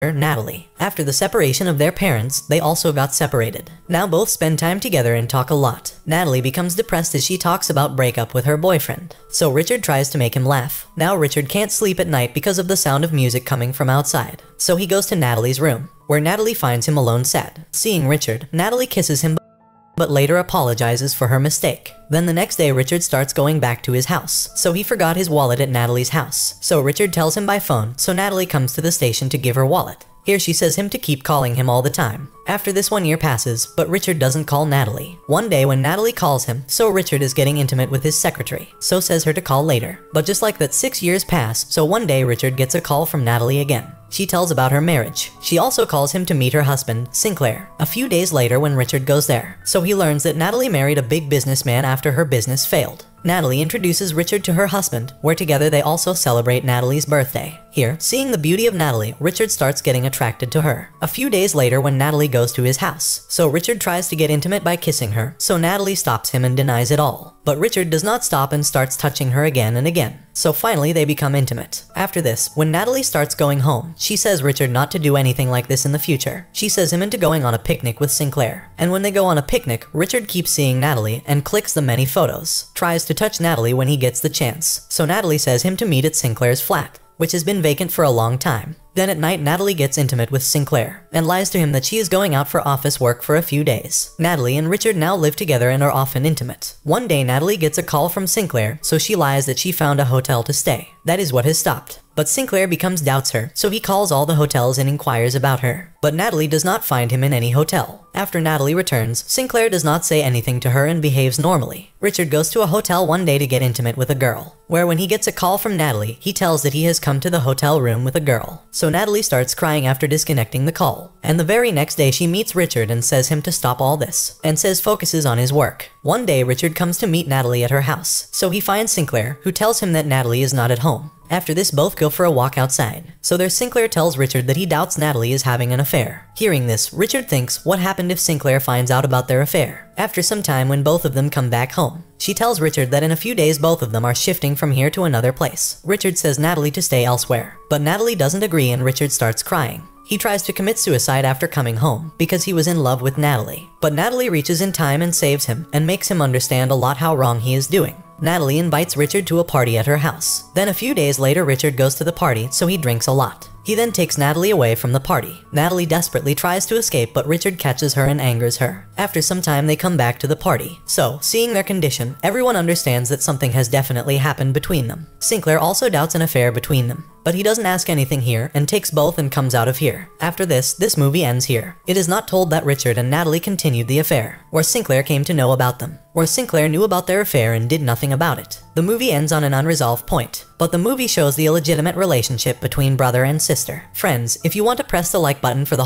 Natalie. After the separation of their parents, they also got separated. Now both spend time together and talk a lot. Natalie becomes depressed as she talks about breakup with her boyfriend. So Richard tries to make him laugh. Now Richard can't sleep at night because of the sound of music coming from outside. So he goes to Natalie's room, where Natalie finds him alone sad. Seeing Richard, Natalie kisses him but later apologizes for her mistake. Then the next day Richard starts going back to his house, so he forgot his wallet at Natalie's house. So Richard tells him by phone, so Natalie comes to the station to give her wallet. Here she says him to keep calling him all the time. After this 1 year passes, but Richard doesn't call Natalie. One day when Natalie calls him, so Richard is getting intimate with his secretary, so says her to call later. But just like that 6 years pass, so one day Richard gets a call from Natalie again. She tells about her marriage. She also calls him to meet her husband, Sinclair, a few days later when Richard goes there. So he learns that Natalie married a big businessman after her business failed. Natalie introduces Richard to her husband, where together they also celebrate Natalie's birthday. Here, seeing the beauty of Natalie, Richard starts getting attracted to her. A few days later when Natalie goes to his house, so Richard tries to get intimate by kissing her, so Natalie stops him and denies it all. But Richard does not stop and starts touching her again and again. So finally they become intimate. After this, when Natalie starts going home, she says Richard not to do anything like this in the future. She says him into going on a picnic with Sinclair. And when they go on a picnic, Richard keeps seeing Natalie and clicks the many photos. Tries to touch Natalie when he gets the chance. So Natalie says him to meet at Sinclair's flat, which has been vacant for a long time. Then at night, Natalie gets intimate with Sinclair and lies to him that she is going out for office work for a few days. Natalie and Richard now live together and are often intimate. One day, Natalie gets a call from Sinclair, so she lies that she found a hotel to stay. That is what has stopped. But Sinclair doubts her, so he calls all the hotels and inquires about her. But Natalie does not find him in any hotel. After Natalie returns, Sinclair does not say anything to her and behaves normally. Richard goes to a hotel one day to get intimate with a girl, where when he gets a call from Natalie, he tells that he has come to the hotel room with a girl. So Natalie starts crying after disconnecting the call. And the very next day she meets Richard and says him to stop all this, and says focuses on his work. One day Richard comes to meet Natalie at her house, so he finds Sinclair, who tells him that Natalie is not at home. After this, both go for a walk outside. So there Sinclair tells Richard that he doubts Natalie is having an affair. Hearing this, Richard thinks, what happened if Sinclair finds out about their affair? After some time when both of them come back home, she tells Richard that in a few days both of them are shifting from here to another place. Richard says Natalie to stay elsewhere, but Natalie doesn't agree and Richard starts crying. He tries to commit suicide after coming home because he was in love with Natalie. But Natalie reaches in time and saves him and makes him understand a lot how wrong he is doing. Natalie invites Richard to a party at her house. Then a few days later Richard goes to the party, so he drinks a lot. He then takes Natalie away from the party. Natalie desperately tries to escape, but Richard catches her and angers her. After some time they come back to the party. So, seeing their condition, everyone understands that something has definitely happened between them. Sinclair also doubts an affair between them, but he doesn't ask anything here and takes both and comes out of here. After this movie ends here. It is not told that Richard and Natalie continued the affair, or Sinclair came to know about them, or Sinclair knew about their affair and did nothing about it. The movie ends on an unresolved point, but the movie shows the illegitimate relationship between brother and sister. Friends, if you want to press the like button for the